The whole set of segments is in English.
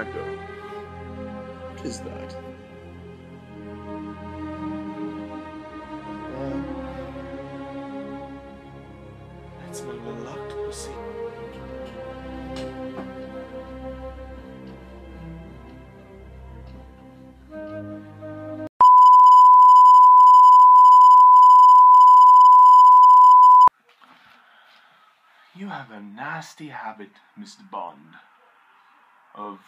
cracker. What is that? That's my little octopussy. You have a nasty habit, Mr. Bond, of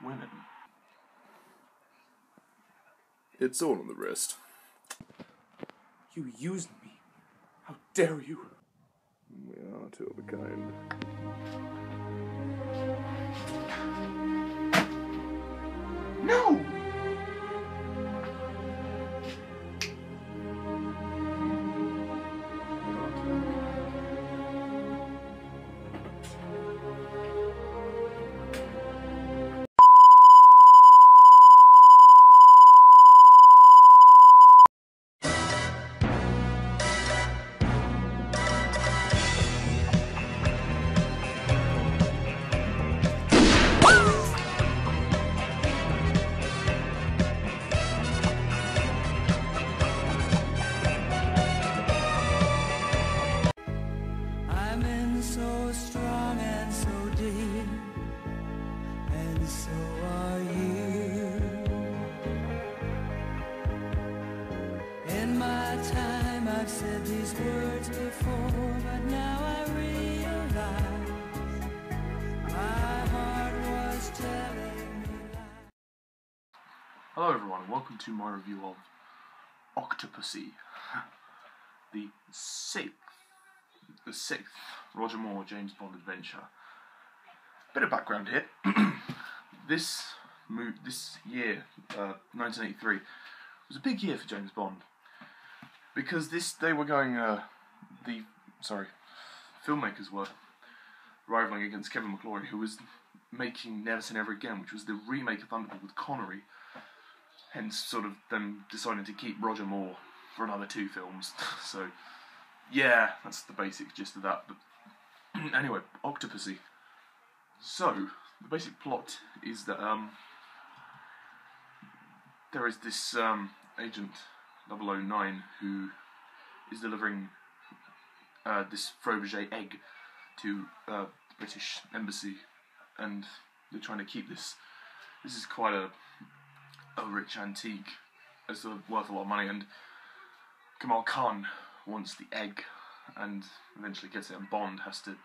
women. It's all on the wrist. You used me. How dare you? We are two of a kind. No! Hello everyone, and welcome to my review of Octopussy, the sixth Roger Moore James Bond adventure. Bit of background here. This year, 1983, was a big year for James Bond because filmmakers were rivaling against Kevin McClory, who was making Never Say Never Again, which was the remake of Thunderball with Connery. Hence, sort of them deciding to keep Roger Moore for another 2 films. So, yeah, that's the basic gist of that. But anyway, Octopussy. So, the basic plot is that there is this Agent 009 who is delivering this Fabergé egg to the British Embassy, and they're trying to keep this. This is quite a rich antique. It's worth a lot of money, and Kamal Khan wants the egg and eventually gets it, and Bond has to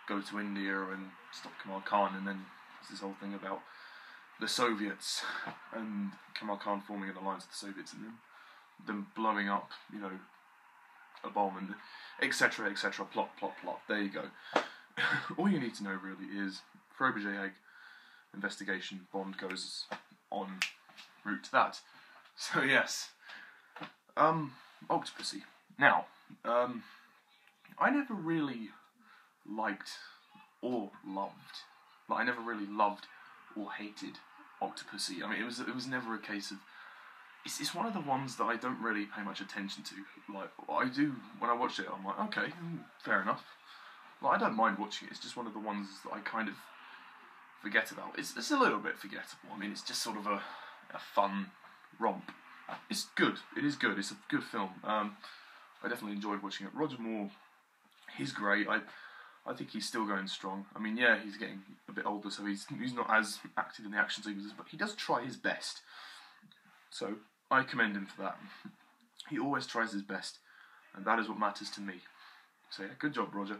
go to India and stop Kamal Khan, and then there's this whole thing about the Soviets and Kamal Khan forming an alliance with the Soviets and them blowing up, a bomb, and etc, etc, plot. There you go. All you need to know really is Fabergé egg investigation. Bond goes on route to that. So yes, Octopussy. Now, I never really liked or loved. I never really loved or hated Octopussy. I mean, it was never a case of. It's one of the ones that I don't really pay much attention to. Like, I do when I watch it, I'm like, okay, fair enough. Like, I don't mind watching it. It's just one of the ones that I kind of forget about. It's a little bit forgettable. I mean, it's just sort of a fun romp. It's good. It is good. It's a good film. I definitely enjoyed watching it. Roger Moore, he's great. I think he's still going strong. I mean, yeah, he's getting a bit older, so he's not as active in the action sequences, but he does try his best. So I commend him for that. He always tries his best, and that is what matters to me. So yeah, good job, Roger.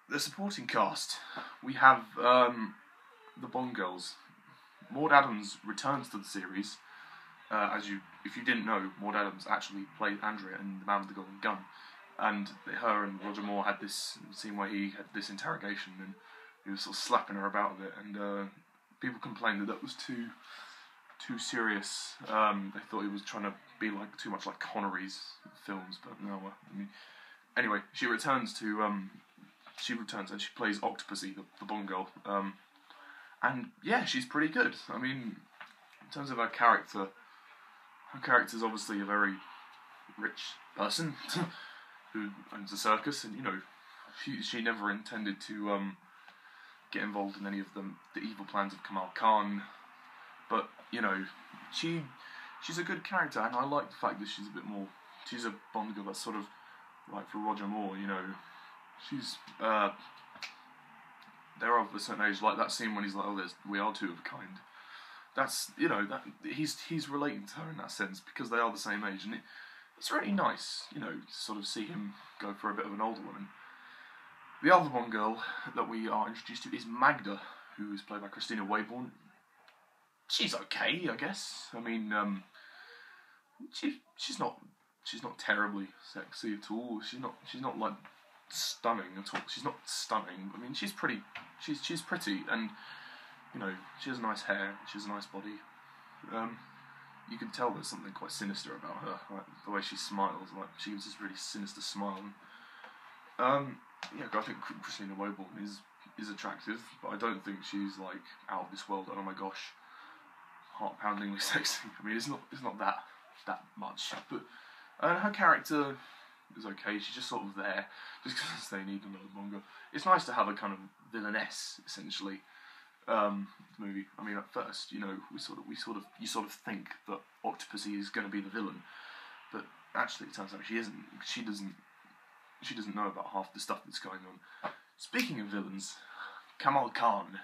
The supporting cast. We have the Bond girls. Maud Adams returns to the series. If you didn't know, Maud Adams actually played Andrea in The Man with the Golden Gun, and her and Roger Moore had this scene where he had this interrogation and he was sort of slapping her about a bit, and people complained that was too serious. They thought he was trying to be too much like Connery's films, but no. I mean, anyway, she returns and she plays Octopussy, the Bond girl. And yeah, she's pretty good. I mean, in terms of her character's obviously a very rich person who owns a circus, and she never intended to get involved in any of the evil plans of Kamal Khan. But, you know, she's a good character, and I like the fact that she's a Bond girl that's sort of like for Roger Moore, you know. She's, they're of a certain age, like that scene when he's like, oh, we are two of a kind. That's, you know, that he's relating to her in that sense, because they are the same age, and it's really nice, you know, to sort of see him go for a bit of an older woman. The other Bond girl that we are introduced to is Magda, who is played by Kristina Wayborn. She's okay, I guess. I mean, she's not terribly sexy at all. She's not like stunning at all. She's not stunning. I mean, she's pretty, and you know, she has nice hair. She has a nice body. You can tell there's something quite sinister about her, like the way she smiles. Like she has this really sinister smile. Yeah, I think Kristina Wayborn is attractive, but I don't think she's like out of this world. Oh my gosh, heart-poundingly sexy. I mean, it's not that much, but her character is okay. She's just sort of there, just because they need another Bond girl. It's nice to have a kind of villainess, essentially. Movie. I mean, at first, you know, you sort of think that Octopussy is going to be the villain, but actually, it turns out she isn't. She doesn't know about half the stuff that's going on. Speaking of villains, Kamal Khan.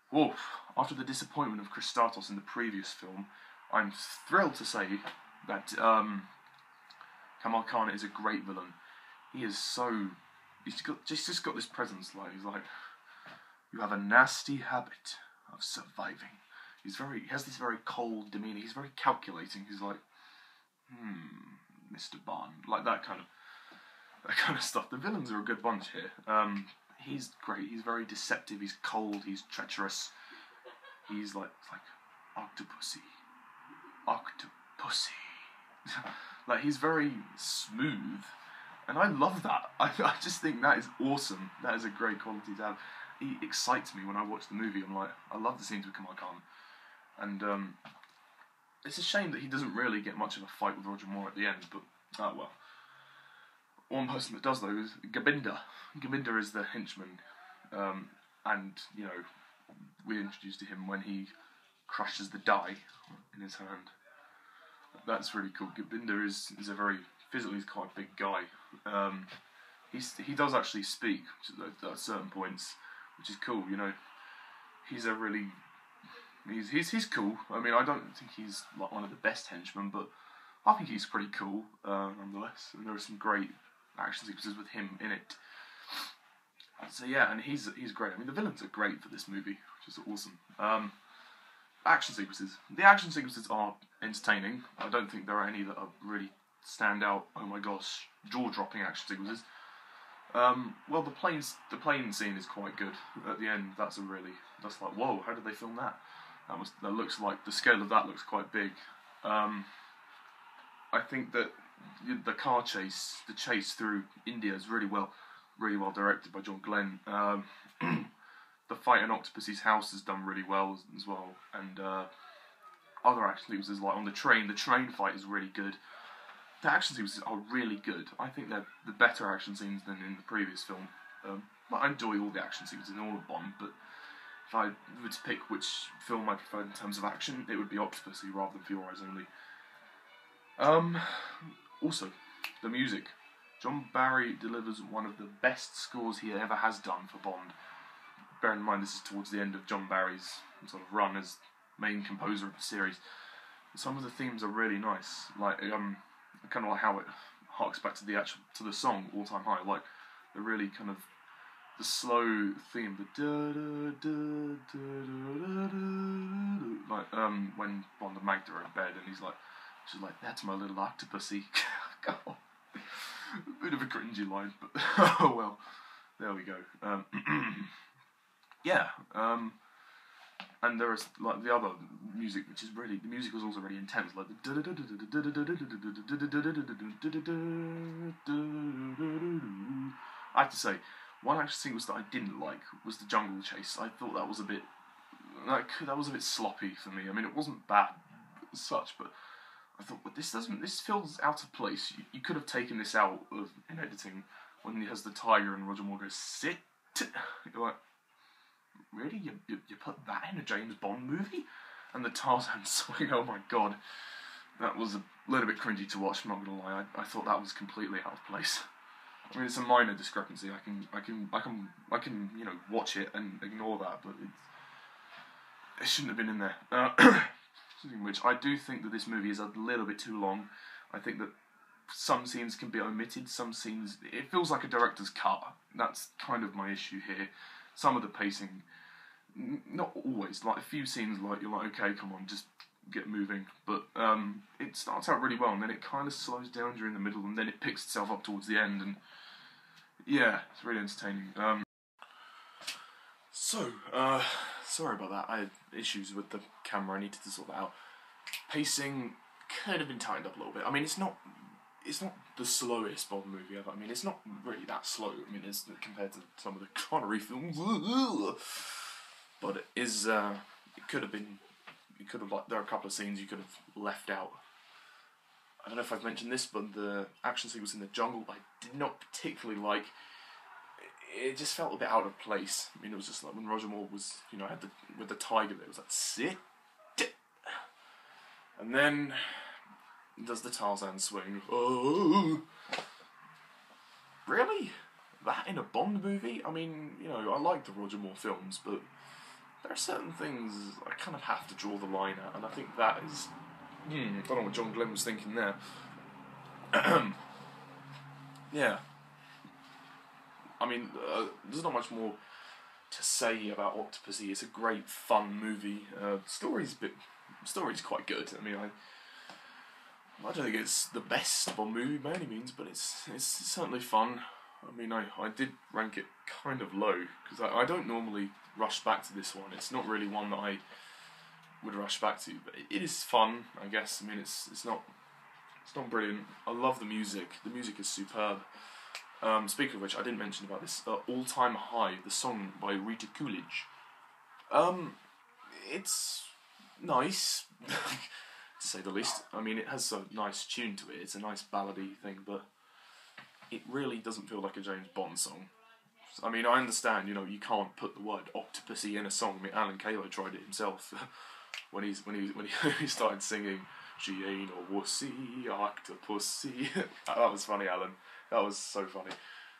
Whoa! After the disappointment of Kristatos in the previous film, I'm thrilled to say that Kamal Khan is a great villain. He is so... He's just got this presence, like, he's like, you have a nasty habit of surviving. He has this very cold demeanour. He's very calculating. He's like, Mr. Bond, like that kind of stuff. The villains are a good bunch here. He's great. He's very deceptive. He's cold. He's treacherous. He's like Octopussy. Like, he's very smooth, and I love that. I just think that is awesome. That is a great quality to have. He excites me when I watch the movie. I'm like, I love the scenes with Kamal Khan, and it's a shame that he doesn't really get much of a fight with Roger Moore at the end. But well, one person that does though is Gobinder. Gobinder is the henchman, and you know, we're introduced to him when he crushes the die in his hand. That's really cool. Gobinder is a very physically, he's quite a big guy. He does actually speak at certain points, which is cool. You know, he's cool. I mean, I don't think he's like one of the best henchmen, but I think he's pretty cool nonetheless. And there are some great action sequences with him in it. So yeah, and he's great. I mean, the villains are great for this movie, which is awesome. Action sequences. The action sequences are entertaining. I don't think there are any that are really stand out. Oh my gosh, jaw-dropping action sequences. Well, the plane scene is quite good at the end. That's like, whoa, how did they film that? That looks like, the scale of that looks quite big. I think that the car chase, the chase through India is really well directed by John Glen. The fight in Octopussy's house is done really well as well, and other action sequences like on the train fight is really good. The action sequences are really good. I think they're the better action scenes than in the previous film. I enjoy all the action sequences in all of Bond, but if I were to pick which film I prefer in terms of action, it would be Octopussy rather than For Your Eyes Only. Also, the music. John Barry delivers one of the best scores he ever has done for Bond. Bear in mind, this is towards the end of John Barry's sort of run as main composer of the series. Some of the themes are really nice, like kind of like how it harks back to the song All Time High. Like the really kind of the slow theme, the da da da da da da, like when Bond and Magda are in bed and she's like, that's my little Octopussy. God. A bit of a cringy line, but oh well. There we go. Yeah, and there is like the other music, which is really, the music was also really intense, like I have to say, one action sequence that I didn't like was the jungle chase. I thought that was a bit sloppy for me. I mean, it wasn't bad as such, but I thought, but this feels out of place. You could have taken this out in editing when he has the tiger and Roger Moore goes, sit You're like, really? You put that in a James Bond movie? And the Tarzan swing, oh my god. That was a little bit cringy to watch, I'm not gonna lie. I thought that was completely out of place. I mean, it's a minor discrepancy. I can watch it and ignore that, but it shouldn't have been in there. Which I do think that this movie is a little bit too long. I think that some scenes can be omitted. Some scenes, it feels like a director's cut. That's kind of my issue here. Some of the pacing, not always. Like a few scenes, like you're like, okay, come on, just get moving. But it starts out really well, and then it kind of slows down during the middle, and then it picks itself up towards the end, and yeah, it's really entertaining. Sorry about that. I had issues with the camera. I needed to sort that out. Pacing could have been tightened up a little bit. I mean, it's not the slowest Bond movie ever. I mean, it's not really that slow. I mean, it's compared to some of the Connery films, but it is. It could have been. You could have, like, there are a couple of scenes you could have left out. I don't know if I've mentioned this, but the action sequence in the jungle I did not particularly like. It just felt a bit out of place. I mean, it was just like when Roger Moore was, had with the tiger there, it was like, sit. And then does the Tarzan swing. Oh, really? That in a Bond movie? I mean, I like the Roger Moore films, but there are certain things I kind of have to draw the line at, and I think that is... I don't know what John Glen was thinking there. Yeah. I mean, there's not much more to say about Octopussy. It's a great, fun movie. Story's quite good. I mean, I don't think it's the best Bond movie by any means, but it's certainly fun. I mean, I did rank it kind of low, because I don't normally rush back to this one. It's not really one that I would rush back to, but it is fun, I guess. I mean, it's not brilliant. I love the music. The music is superb. Speaking of which, I didn't mention about this. All Time High, the song by Rita Coolidge. It's nice, to say the least. I mean, it has a nice tune to it. It's a nice ballady thing, but it really doesn't feel like a James Bond song. I mean, I understand, you can't put the word Octopussy in a song. I mean, Alan Kalo tried it himself when he started singing "She ain't a wussy, Octopussy." That was funny, Alan. That was so funny.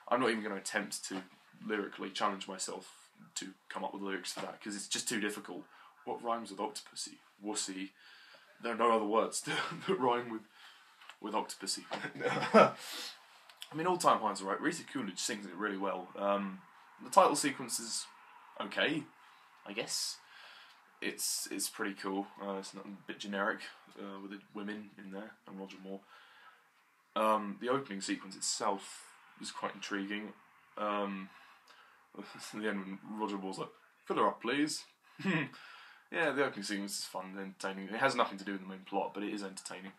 I'm not even going to attempt to lyrically challenge myself to come up with lyrics for that, because it's just too difficult. What rhymes with Octopussy? Wussy. There are no other words that rhyme with Octopussy. I mean, All Time High's alright. Rita Coolidge sings it really well. The title sequence is okay, I guess. It's pretty cool. It's not a bit generic with the women in there and Roger Moore. The opening sequence itself is quite intriguing. At the end, when Roger Moore's like, "Fill her up, please." Yeah, the opening sequence is fun and entertaining. It has nothing to do with the main plot, but it is entertaining.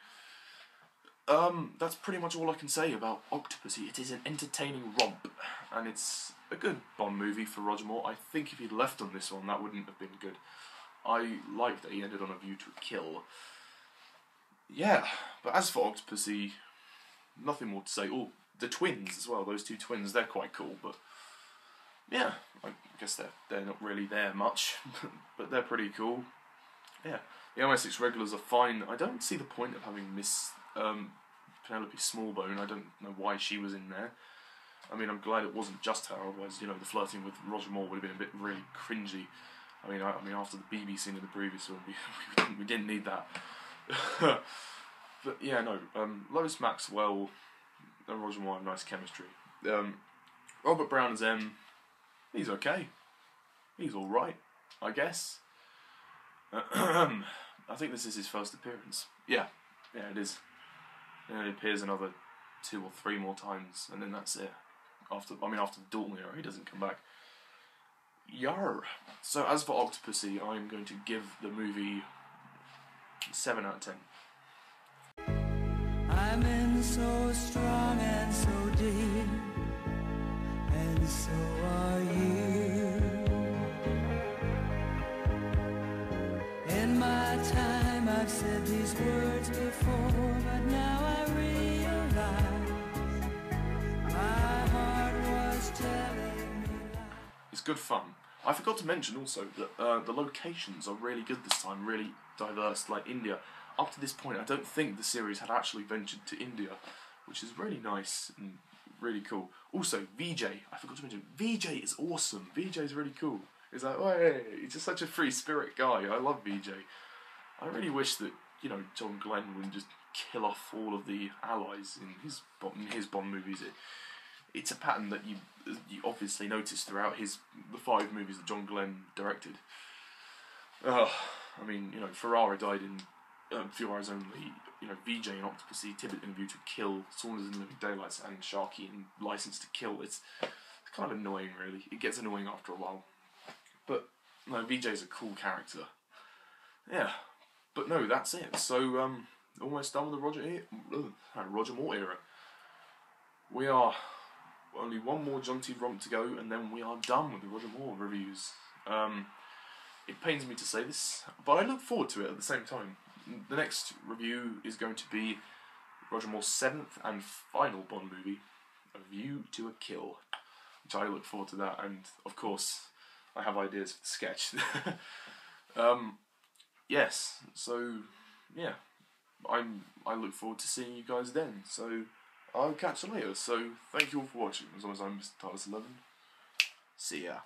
That's pretty much all I can say about Octopussy. It is an entertaining romp, and it's a good Bond movie for Roger Moore. I think if he'd left on this one, that wouldn't have been good. I like that he ended on A View to a Kill. Yeah, but as for Octopussy, nothing more to say. Oh, the twins as well, those two twins, they're quite cool, but yeah, I guess they're not really there much, but they're pretty cool. Yeah, the MI6 regulars are fine. I don't see the point of having Miss Penelope Smallbone. I don't know why she was in there. I mean, I'm glad it wasn't just her, otherwise, the flirting with Roger Moore would have been a bit really cringy. I mean, after the BB scene in the previous one, we didn't need that. But yeah, no, Lois, Maxwell, and Roger Moore have nice chemistry. Robert Brown as M, he's okay. He's alright, I guess. I think this is his first appearance. Yeah, it is. He appears another 2 or 3 more times, and then that's it. After the Dalton era, he doesn't come back. Yar. So as for Octopussy, I'm going to give the movie 7 out of 10. I'm in so strong and so deep, and so are you. In my time I've said these words before, but now I realize my heart was telling me lies. good fun. I forgot to mention also that the locations are really good this time, really diverse, like India. Up to this point, I don't think the series had actually ventured to India, which is really nice and really cool. Also, Vijay, I forgot to mention, Vijay is awesome. Vijay is really cool. He's like, oh, hey, he's just such a free spirit guy. I love Vijay. I really wish that, John Glen would just kill off all of the allies in his Bond movies. It's a pattern that you obviously notice throughout the 5 movies that John Glen directed. Ferrara died in Few Eyes Only. Vijay and Octopussy, Tibbet interview to kill, Saunders in Living Daylights, and Sharkey in License to Kill. It's kind of annoying, really. It gets annoying after a while. But no, Vijay's a cool character. Yeah, but no, that's it. So almost done with the Roger Moore era. We are only one more jaunty romp to go, and then we are done with the Roger Moore reviews. It pains me to say this, but I look forward to it at the same time. The next review is going to be Roger Moore's 7th and final Bond movie, A View to a Kill, which I look forward to that, and of course I have ideas for the sketch. Yes, so yeah, I look forward to seeing you guys then. So I'll catch you later. So thank you all for watching. As long as I'm Mr. TARDIS 11. See ya.